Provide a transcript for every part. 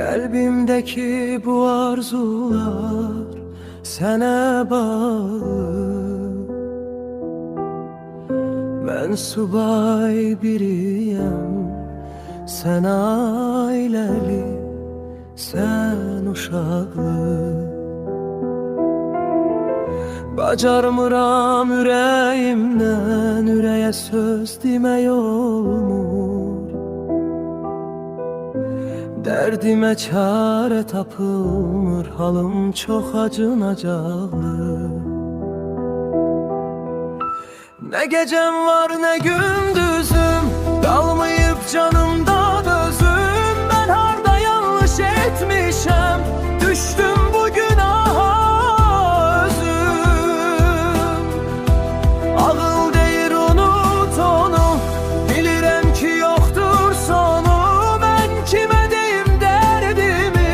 Kalbimdeki bu arzular sana bağlı. Ben subay biriyim, sen ailəli, sen uşaqlı. Bacarmıram ürəyimdən ürəyə söz demək olmur. Dərdimə çarə tapılmır, halım çox acınacaqlı. Ne gecem var ne gündüzüm, kalmayıp canımda dözüm. Ben harda yanlış etmişem, düştüm bu günaha özüm. Ağıl deyir unut onu, bilirəm ki yoktur sonu. Ben kime deyim derdimi,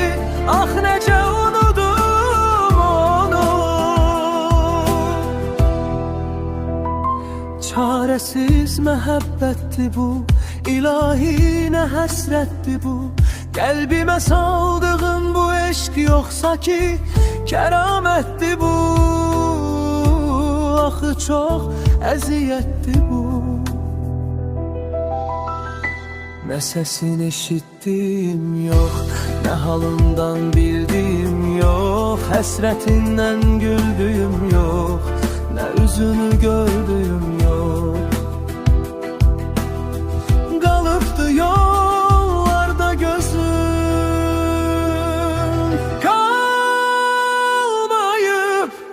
ah nece unudum onu. Çaresiz məhəbbətdir bu, ilahi nə həsrətdir bu. Qəlbimə saldığım bu eşq yoxsa ki kəramətdir bu. Axı çox əziyyətdir bu. Nə səsini eşitdim yox, nə halından bildim yox. Həsrətindən güldüyüm yox, nə üzünü gördüyüm yox. Qalıbdı yollarda gözüm, kalmayıp,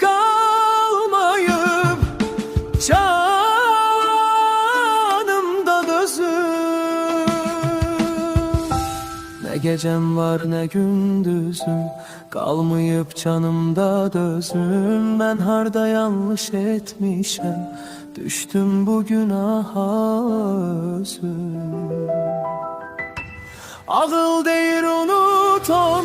kalmayıp canımda dözüm. Ne gecem var ne gündüzüm, kalmayıp canımda dözüm. Ben harda yanlış etmişem, düştüm bu günaha özüm. Ağıl deyir unut onu,